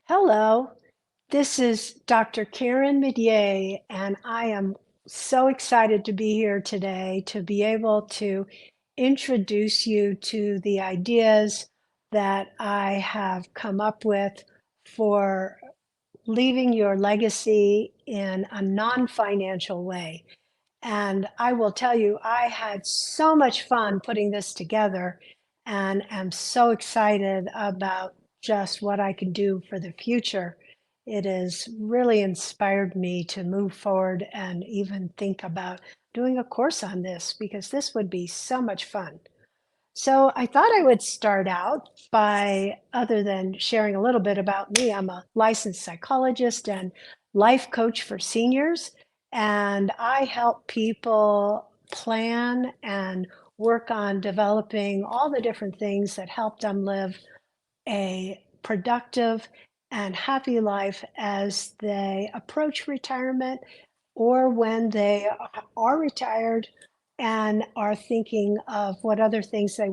Hello, this is Dr. Karen Midier, and I am so excited to be here today to be able to introduce you to the ideas that I have come up with for leaving your legacy in a non-financial way. And I will tell you, I had so much fun putting this together and am so excited about just what I can do for the future. It has really inspired me to move forward and even think about doing a course on this because this would be so much fun. So I thought I would start out by, other than sharing a little bit about me, I'm a licensed psychologist and life coach for seniors, and I help people plan and work on developing all the different things that help them live a productive and happy life as they approach retirement or when they are retired and are thinking of what other things they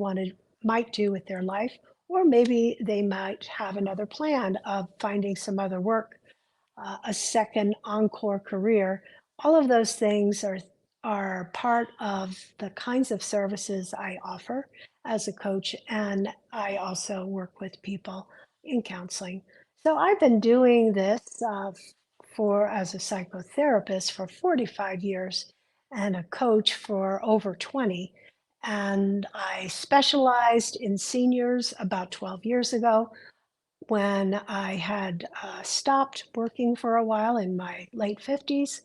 might do with their life, or maybe they might have another plan of finding some other work, a second encore career. All of those things are part of the kinds of services I offer as a coach, and I also work with people in counseling. So I've been doing this for as a psychotherapist for 45 years and a coach for over 20. And I specialized in seniors about 12 years ago when I had stopped working for a while in my late 50s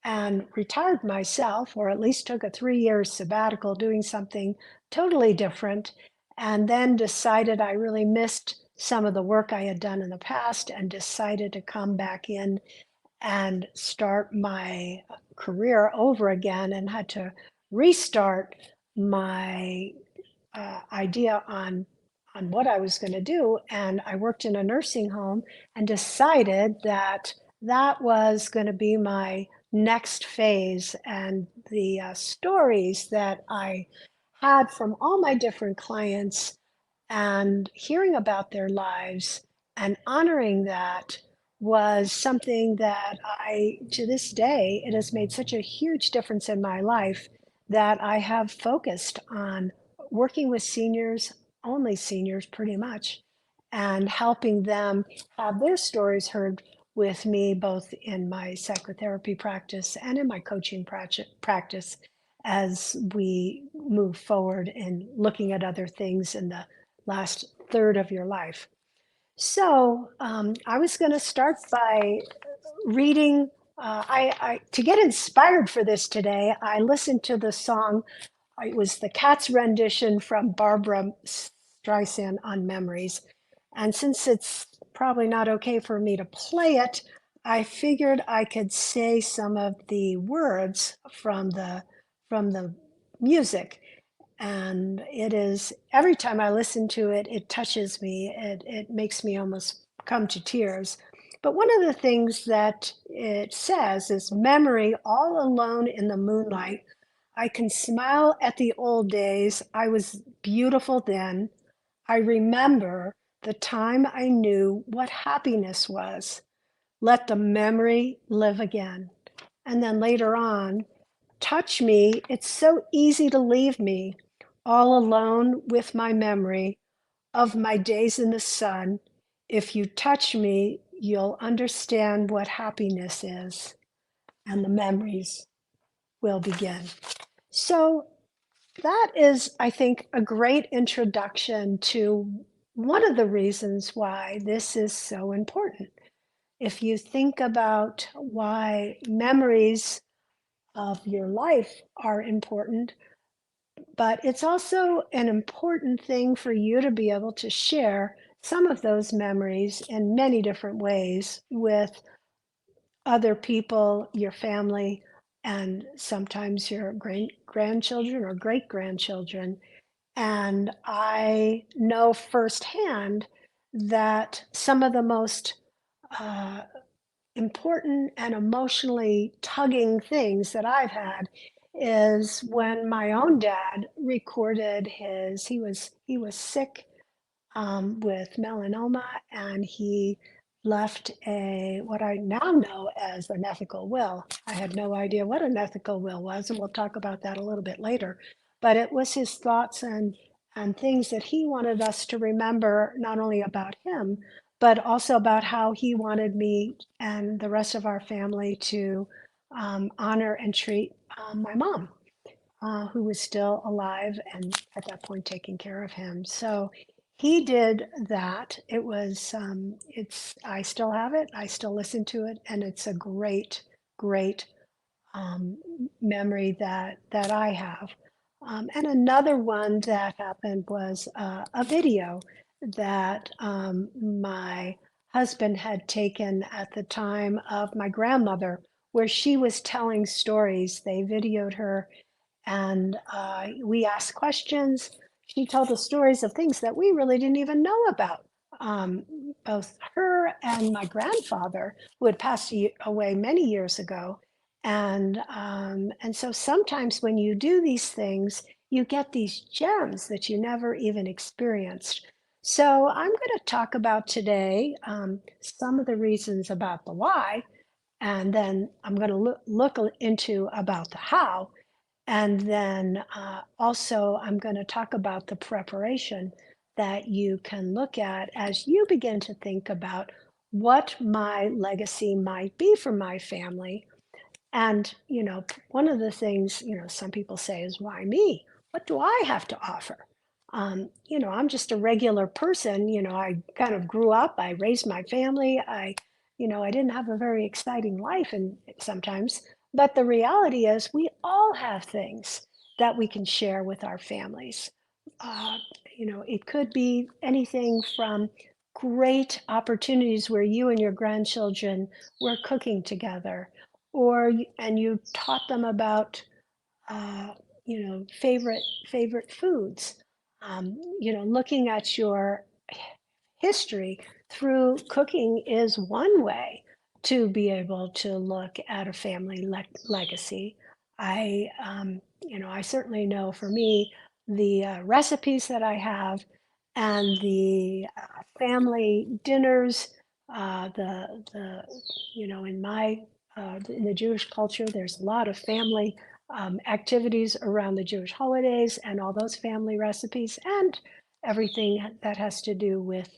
and retired myself, or at least took a 3 year sabbatical doing something totally different, and then decided I really missed some of the work I had done in the past and decided to come back in and start my career over again and had to restart my idea on what I was going to do. And I worked in a nursing home and decided that that was going to be my next phase. And the stories that I had from all my different clients and hearing about their lives and honoring that was something that to this day, it has made such a huge difference in my life that I have focused on working with seniors, only seniors pretty much, and helping them have their stories heard with me, both in my psychotherapy practice and in my coaching practice as we move forward in looking at other things in the last third of your life. So I was going to start by reading. To get inspired for this today, I listened to the song. It was the Cats rendition from Barbara Streisand on Memories. And since it's probably not okay for me to play it, I figured I could say some of the words from the music. And it is every time I listen to it, it touches me. It makes me almost come to tears. But one of the things that it says is memory all alone in the moonlight. I can smile at the old days. I was beautiful then. I remember the time I knew what happiness was. Let the memory live again. And then later on, touch me. It's so easy to leave me all alone with my memory of my days in the sun. If you touch me, you'll understand what happiness is, and the memories will begin. So that is, I think, a great introduction to one of the reasons why this is so important. If you think about why memories of your life are important, but it's also an important thing for you to be able to share some of those memories in many different ways with other people, your family, and sometimes your great grandchildren or great grandchildren. And I know firsthand that some of the most uh, important and emotionally tugging things that I've had is when my own dad recorded he was sick with melanoma, and he left what I now know as an ethical will. I had no idea what an ethical will was, and we'll talk about that a little bit later. But it was his thoughts and things that he wanted us to remember, not only about him, but also about how he wanted me and the rest of our family to honor and treat my mom, who was still alive and at that point taking care of him. So he did that. I still have it. I still listen to it, and it's a great, great um, memory that I have. And another one that happened was a video that my husband had taken at the time of my grandmother, where she was telling stories. They videoed her and we asked questions. She told us stories of things that we really didn't even know about. Um, Both her and my grandfather, who had away many years ago, and so sometimes when you do these things, you get these gems that you never even experienced. So I'm going to talk about today some of the reasons about the why, and then I'm going to look into about the how, and then also, I'm going to talk about the preparation that you can look at as you begin to think about what my legacy might be for my family. And, one of the things, some people say is, why me? What do I have to offer? I'm just a regular person. I kind of grew up, I raised my family. I didn't have a very exciting life and sometimes, but the reality is we all have things that we can share with our families. Uh, it could be anything from great opportunities where you and your grandchildren were cooking together, and you taught them about favorite foods. Looking at your history through cooking is one way to be able to look at a family legacy. I certainly know for me, the recipes that I have and the family dinners, in the Jewish culture, there's a lot of family activities around the Jewish holidays and all those family recipes and everything that has to do with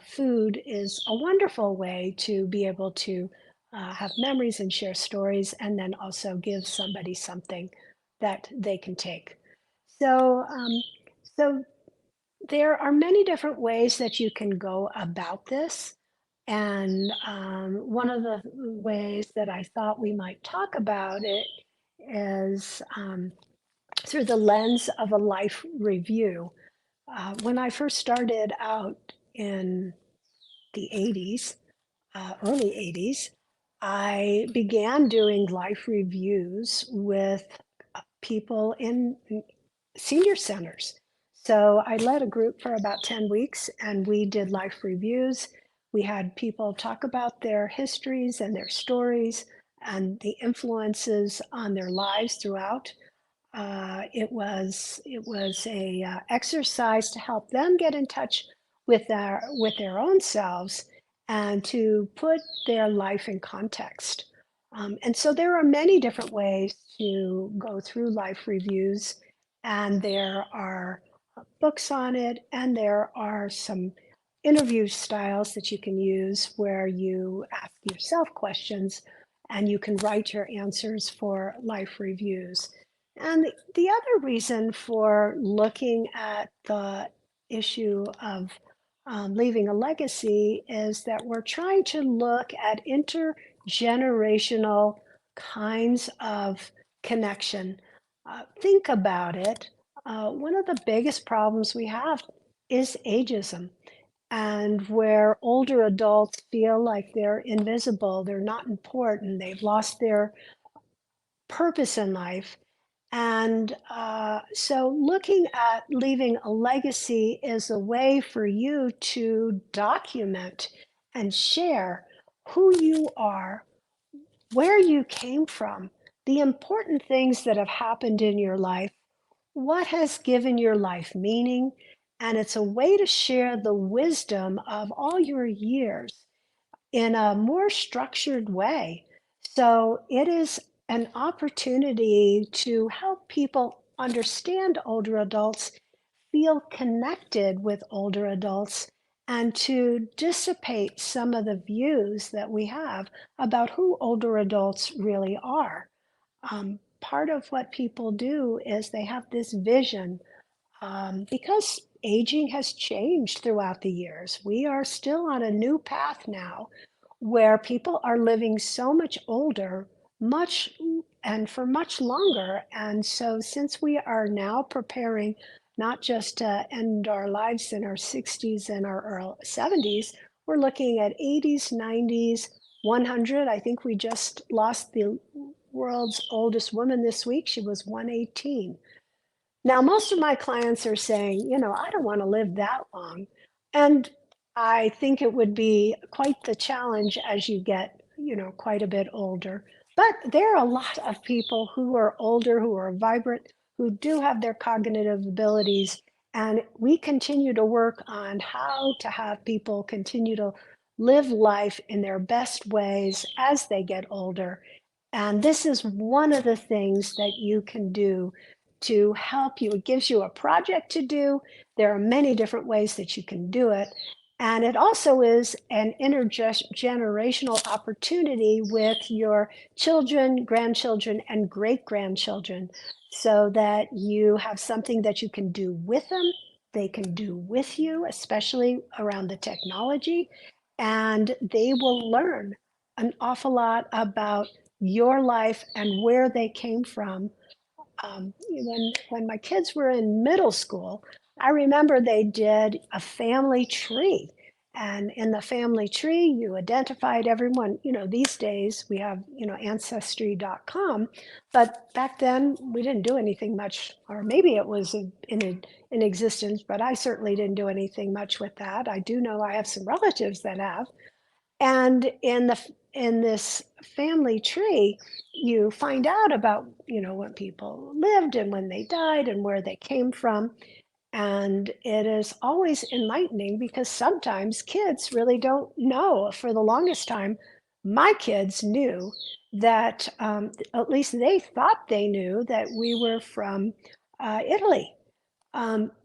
food is a wonderful way to be able to have memories and share stories, and then also give somebody something that they can take. So, so there are many different ways that you can go about this. And one of the ways that I thought we might talk about it is through the lens of a life review. When I first started out in the 80s, early 80s, I began doing life reviews with people in senior centers. So I led a group for about 10 weeks and we did life reviews. We had people talk about their histories and their stories and the influences on their lives throughout. It was a exercise to help them get in touch with their own selves and to put their life in context. And so there are many different ways to go through life reviews, and there are books on it, and there are some interview styles that you can use where you ask yourself questions and you can write your answers for life reviews. And the other reason for looking at the issue of leaving a legacy is that we're trying to look at intergenerational kinds of connection. Think about it. One of the biggest problems we have is ageism, and where older adults feel like they're invisible, they're not important, they've lost their purpose in life. And so, looking at leaving a legacy is a way for you to document and share who you are, where you came from, the important things that have happened in your life, what has given your life meaning. And it's a way to share the wisdom of all your years. in a more structured way. So it is an opportunity to help people understand older adults, feel connected with older adults, and to dissipate some of the views that we have about who older adults really are. Part of what people do is they have this vision because aging has changed throughout the years. We are still on a new path now where people are living so much older, much and for much longer. And so, since we are now preparing not just to end our lives in our 60s and our early 70s, we're looking at 80s, 90s, 100. I think we just lost the world's oldest woman this week. She was 118. Now, most of my clients are saying, I don't want to live that long. And I think it would be quite the challenge as you get, quite a bit older. But there are a lot of people who are older, who are vibrant, who do have their cognitive abilities. And we continue to work on how to have people continue to live life in their best ways as they get older. And this is one of the things that you can do to help you. It gives you a project to do. There are many different ways that you can do it. And it also is an intergenerational opportunity with your children, grandchildren, and great grandchildren so that you have something that you can do with them, they can do with you, especially around the technology, and they will learn an awful lot about your life and where they came from. When my kids were in middle school, I remember they did a family tree. And in the family tree, you identified everyone. These days we have, ancestry.com, but back then we didn't do anything much, or maybe it was in existence, but I certainly didn't do anything much with that. I do know I have some relatives that have. And in this family tree, you find out about, when people lived and when they died and where they came from. And it is always enlightening because sometimes kids really don't know. For the longest time, my kids knew that, at least they thought they knew that we were from Italy,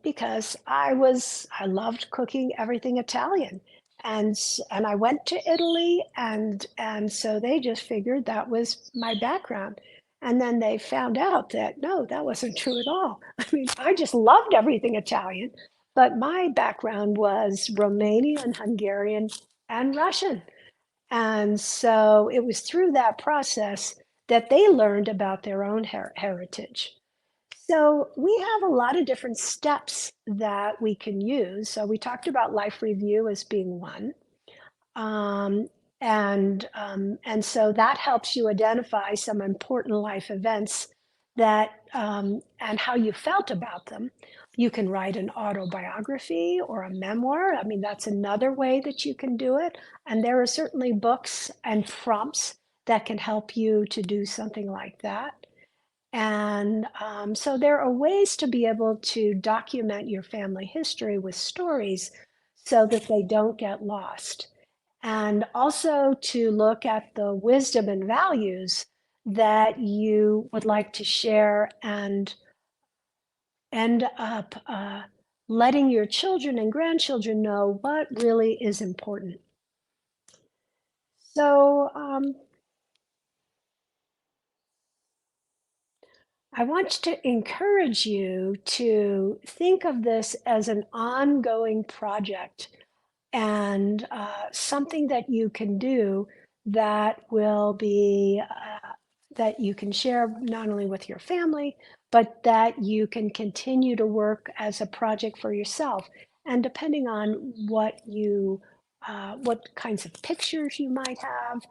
because I loved cooking everything Italian, and I went to Italy, and so they just figured that was my background, and then they found out that no, that wasn't true at all. I mean, I just loved everything Italian, but my background was Romanian, Hungarian, and Russian, and so it was through that process that they learned about their own heritage. So we have a lot of different steps that we can use. So we talked about life review as being one. Um, and so that helps you identify some important life events and how you felt about them. You can write an autobiography or a memoir. I mean, that's another way that you can do it. And there are certainly books and prompts that can help you to do something like that. And so there are ways to be able to document your family history with stories so that they don't get lost. And also to look at the wisdom and values that you would like to share and end up letting your children and grandchildren know what really is important. So, I want to encourage you to think of this as an ongoing project and something that you can do that will be that you can share not only with your family, but that you can continue to work as a project for yourself. And depending on what kinds of pictures you might have,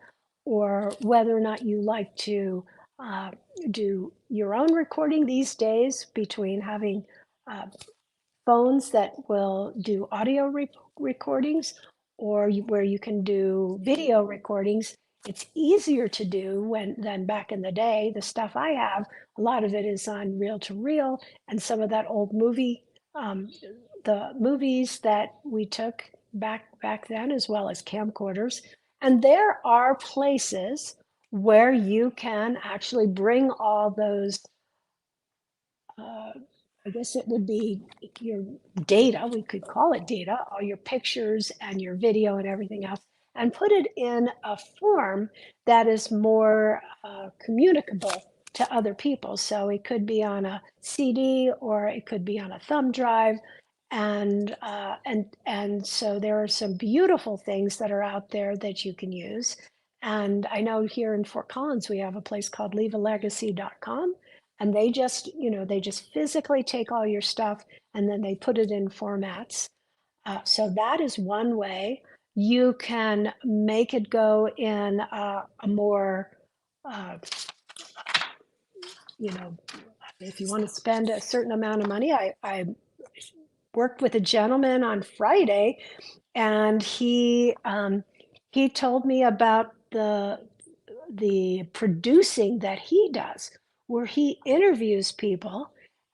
or whether or not you like to uh, do your own recording these days between having uh, phones that will do audio recordings or where you can do video recordings. It's easier to do than back in the day. The stuff I have, a lot of it is on reel to reel, and some of that old um, the movies that we took back then, as well as camcorders. And there are places where you can actually bring all those, uh, I guess it would be your data, we could call it data, all your pictures and your video and everything else, and put it in a form that is more communicable to other people. So it could be on a CD or it could be on a thumb drive. And so there are some beautiful things that are out there that you can use. And I know here in Fort Collins, we have a place called leavealegacy.com, and they just physically take all your stuff and then they put it in formats. So that is one way. You can make it go in a more, uh, you know, if you want to spend a certain amount of money. I worked with a gentleman on Friday, and he told me about the producing that he does, where he interviews people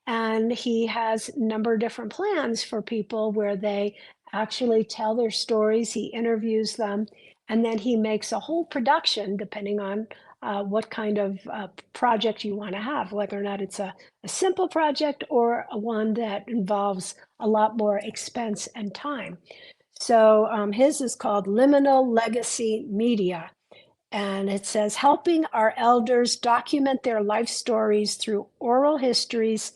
and he has a number of different plans for people where they actually tell their stories. He interviews them, and then he makes a whole production depending on what kind of project you want to have, whether or not it's a simple project or a one that involves a lot more expense and time. So his is called Liminal Legacy Media. And it says, helping our elders document their life stories through oral histories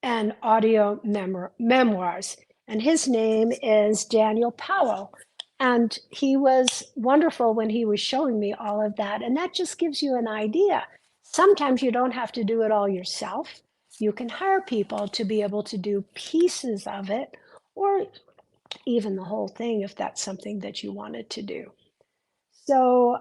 and audio memoirs. And his name is Daniel Powell. And he was wonderful when he was showing me all of that. And that just gives you an idea. Sometimes you don't have to do it all yourself. You can hire people to be able to do pieces of it, or even the whole thing if that's something that you wanted to do. So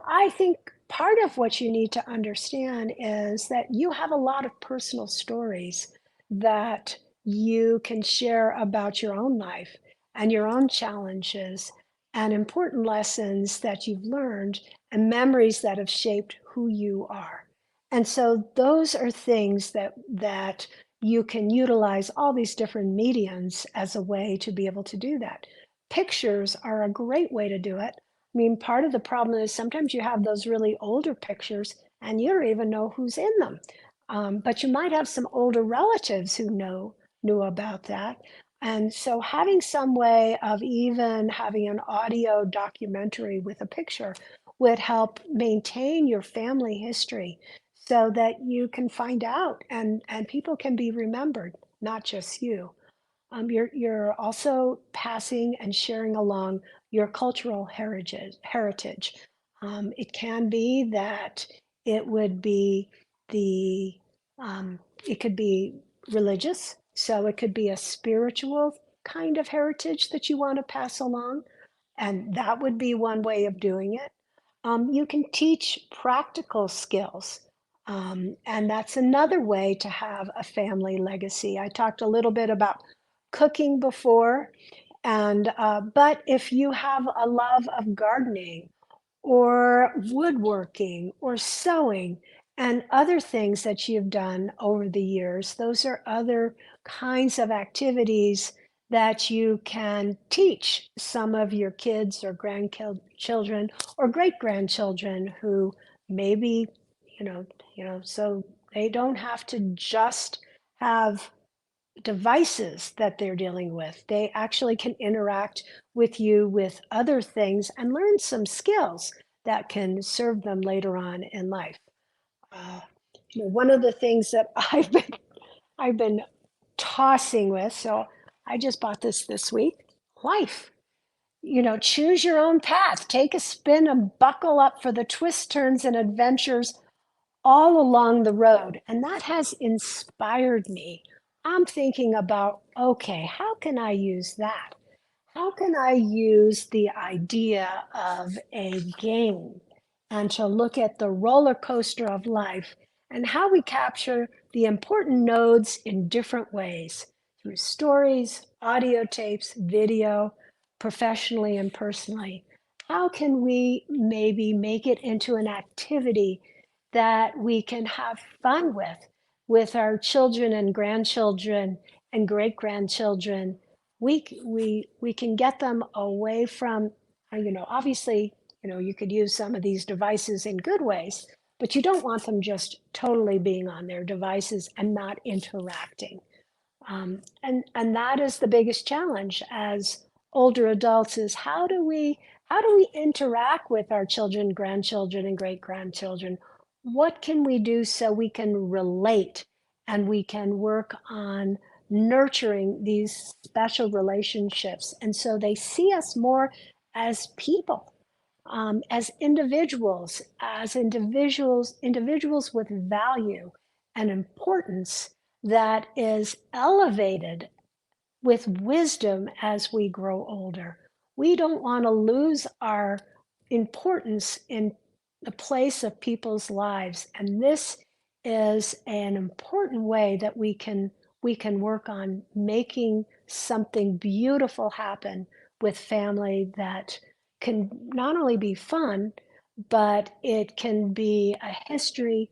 I think part of what you need to understand is that you have a lot of personal stories that you can share about your own life and your own challenges and important lessons that you've learned and memories that have shaped who you are. And so those are things that you can utilize all these different mediums as a way to be able to do that. Pictures are a great way to do it. I mean, part of the problem is sometimes you have those really older pictures and you don't even know who's in them. But you might have some older relatives who knew about that. And so having some way of even having an audio documentary with a picture would help maintain your family history so that you can find out and people can be remembered, not just you. You're also passing and sharing along your cultural heritage. It can be that it would be the it could be religious, so it could be a spiritual kind of heritage that you want to pass along, and that would be one way of doing it. You can teach practical skills, and that's another way to have a family legacy. I talked a little bit about cooking before, and but if you have a love of gardening or woodworking or sewing and other things that you've done over the years, those are other kinds of activities that you can teach some of your kids or grandchildren or great grandchildren who maybe, you know, so they don't have to just have devices that they're dealing with. They actually can interact with you with other things and learn some skills that can serve them later on in life. Uh, one of the things that I've been tossing with, so I just bought this week. Life. Choose your own path. Take a spin and buckle up for the twists, turns, and adventures all along the road. And that has inspired me. I'm thinking about, okay, how can I use that? How can I use the idea of a game and to look at the roller coaster of life and how we capture the important nodes in different ways through stories, audio tapes, video, professionally and personally? How can we maybe make it into an activity that we can have fun with our children and grandchildren and great grandchildren? We can get them away from, obviously You could use some of these devices in good ways, but you don't want them just totally being on their devices and not interacting. And that is the biggest challenge as older adults is how do we interact with our children, grandchildren, and great grandchildren? What can we do so we can relate and we can work on nurturing these special relationships, and so they see us more as people, as individuals with value and importance that is elevated with wisdom as we grow older. We don't want to lose our importance in the place of people's lives, and this is an important way that we can work on making something beautiful happen with family that can not only be fun, but it can be a history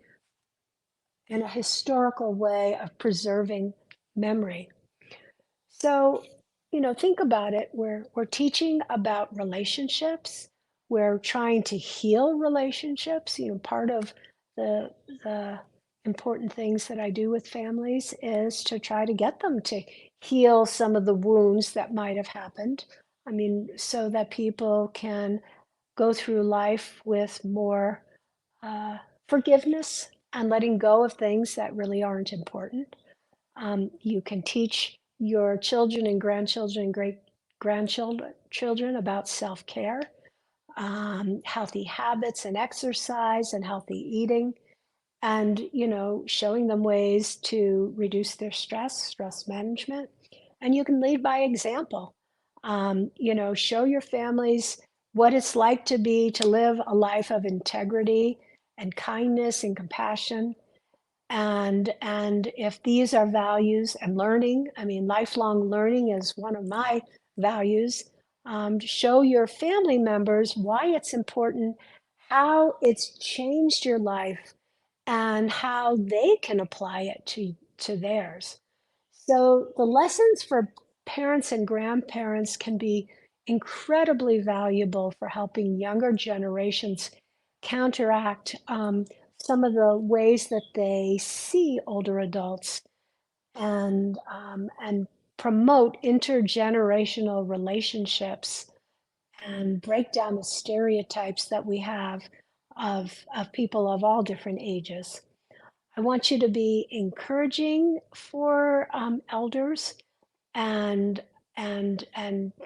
and a historical way of preserving memory. So, think about it. We're teaching about relationships. We're trying to heal relationships. Part of the important things that I do with families is to try to get them to heal some of the wounds that might have happened. I mean, so that people can go through life with more uh, forgiveness and letting go of things that really aren't important. You can teach your children and grandchildren and great grandchildren about self-care, healthy habits and exercise and healthy eating, and showing them ways to reduce their stress management. And you can lead by example. Show your families what it's like to live a life of integrity and kindness and compassion, and if these are values and learning, I mean, lifelong learning is one of my values. Show your family members why it's important, how it's changed your life, and how they can apply it to theirs. So the lessons for parents and grandparents can be incredibly valuable for helping younger generations counteract some of the ways that they see older adults, and promote intergenerational relationships and break down the stereotypes that we have of people of all different ages. I want you to be encouraging for elders, and and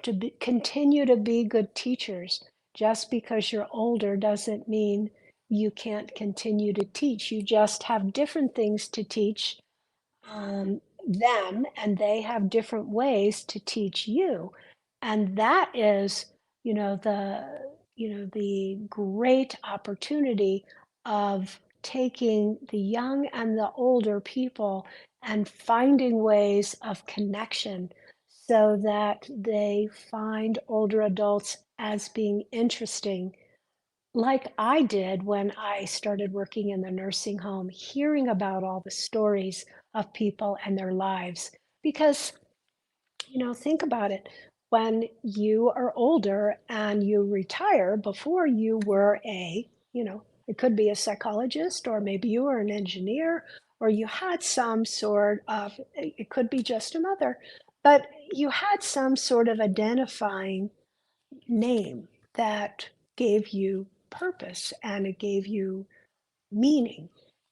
to continue to be good teachers. Just because you're older doesn't mean you can't continue to teach. You just have different things to teach them, and they have different ways to teach you. And that is, the great opportunity of taking the young and the older people and finding ways of connection so that they find older adults as being interesting, like I did when I started working in the nursing home, hearing about all the stories of people and their lives. Because, think about it. When you are older and you retire, before you were it could be a psychologist, or maybe you were an engineer, or you had some sort of, it could be just a mother, but you had some sort of identifying name that gave you purpose and it gave you meaning.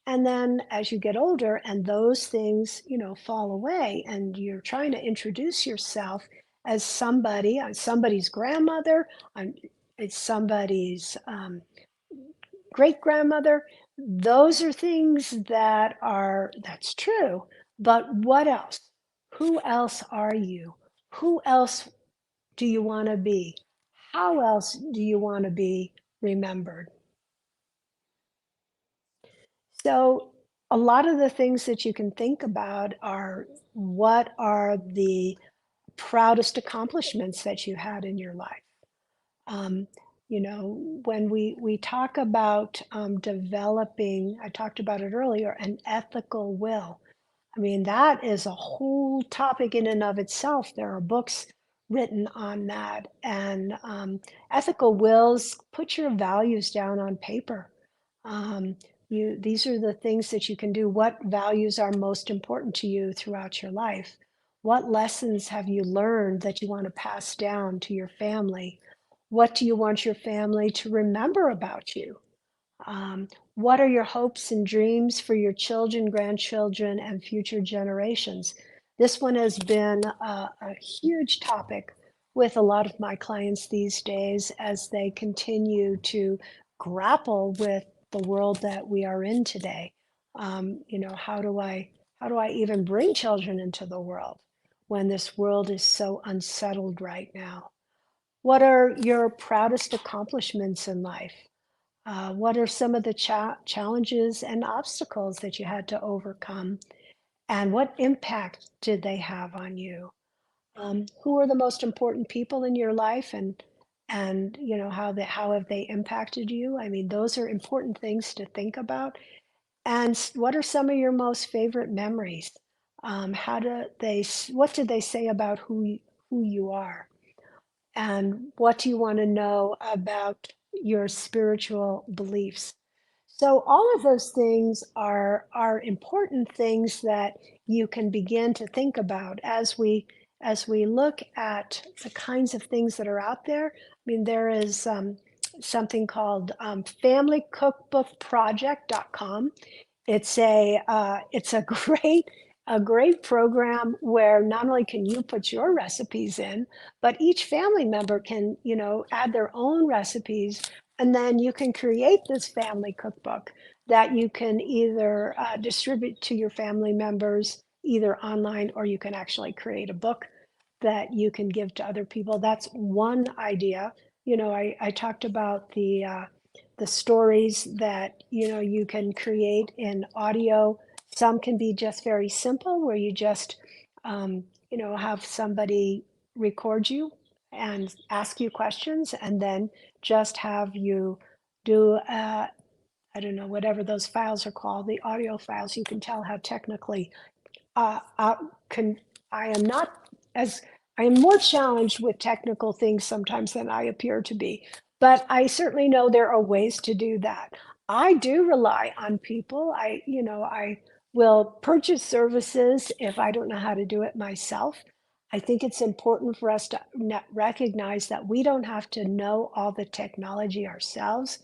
And then as you get older and those things, fall away, and you're trying to introduce yourself as somebody, somebody's grandmother, on it's somebody's great grandmother, those are things that's true. But what else? Who else are you? Who else do you want to be? How else do you want to be remembered? So, a lot of the things that you can think about are, what are the proudest accomplishments that you had in your life? Um, when we talk about developing, I talked about it earlier, an ethical will. I mean, that is a whole topic in and of itself. There are books written on that. And ethical wills put your values down on paper. Um, these are the things that you can do. What values are most important to you throughout your life? What lessons have you learned that you want to pass down to your family? What do you want your family to remember about you? Um, what are your hopes and dreams for your children, grandchildren, and future generations? This one has been a huge topic with a lot of my clients these days as they continue to grapple with the world that we are in today. How do I even bring children into the world when this world is so unsettled right now? What are your proudest accomplishments in life? What are some of the challenges and obstacles that you had to overcome? And what impact did they have on you? Who are the most important people in your life, and how have they impacted you? I mean, those are important things to think about. And what are some of your most favorite memories? What did they say about who you are? And what do you want to know about your spiritual beliefs? So all of those things are important things that you can begin to think about as we look at the kinds of things that are out there. I mean, there is something called familycookbookproject.com. It's a great program where not only can you put your recipes in, but each family member can, add their own recipes, and then you can create this family cookbook that you can either distribute to your family members either online, or you can actually create a book that you can give to other people. That's one idea. I talked about the stories that you can create in audio. Some can be just very simple, where you just have somebody record you and ask you questions, and then just have you do I don't know, whatever those files are called, the audio files. You can tell how technically uh, uh, can I am not as I am more challenged with technical things sometimes than I appear to be, but I certainly know there are ways to do that. I do rely on people. I will purchase services if I don't know how to do it myself. I think it's important for us to recognize that we don't have to know all the technology ourselves.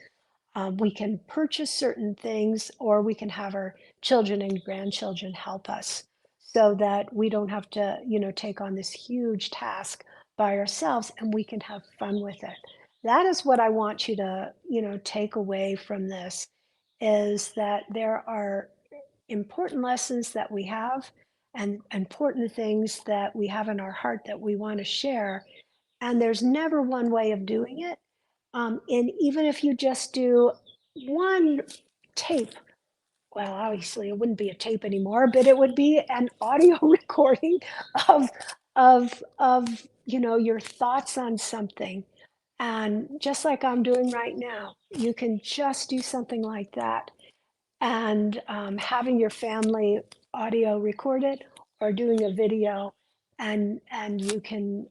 We can purchase certain things, or we can have our children and grandchildren help us, so that we don't have to, take on this huge task by ourselves, and we can have fun with it. That is what I want you to, take away from this, is that there are important lessons that we have, and important things that we have in our heart that we want to share. And there's never one way of doing it. And even if you just do one tape, well, obviously it wouldn't be a tape anymore, but it would be an audio recording of your thoughts on something. And just like I'm doing right now, you can just do something like that, and having your family audio record it, or doing a video, and you can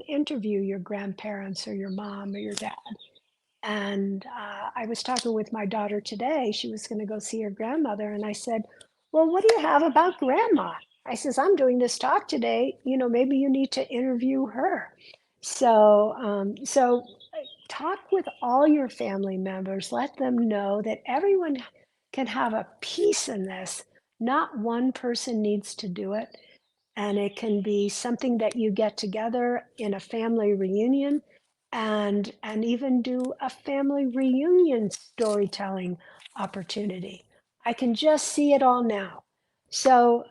interview your grandparents or your mom or your dad. And I was talking with my daughter today. She was going to go see her grandmother. And I said, "Well, what do you have about grandma?" I says, "I'm doing this talk today. Maybe you need to interview her." So talk with all your family members. Let them know that everyone can have a piece in this. Not one person needs to do it. And it can be something that you get together in a family reunion, and even do a family reunion storytelling opportunity. I can just see it all now. So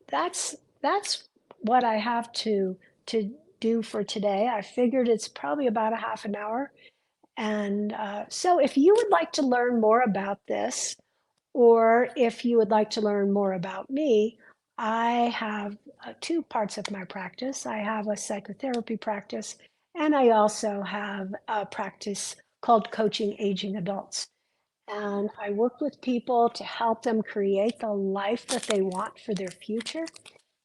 that's that's what I have to do for today. I figured it's probably about a half an hour. And so if you would like to learn more about this, or if you would like to learn more about me, I have two parts of my practice. I have a psychotherapy practice, and I also have a practice called Coaching Aging Adults. And I work with people to help them create the life that they want for their future.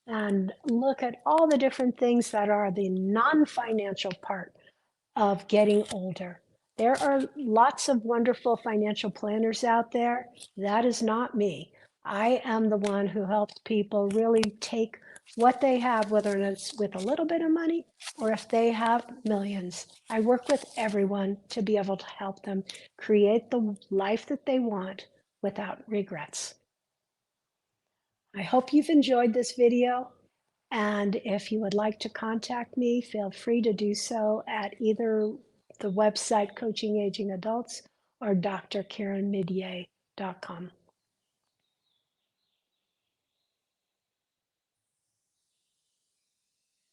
and look at all the different things that are the non-financial part of getting older. There are lots of wonderful financial planners out there. That is not me. I am the one who helps people really take what they have, whether it's with a little bit of money or if they have millions. I work with everyone to be able to help them create the life that they want without regrets. I hope you've enjoyed this video. And if you would like to contact me, feel free to do so at either the website Coaching Aging Adults or drkarenmidier.com.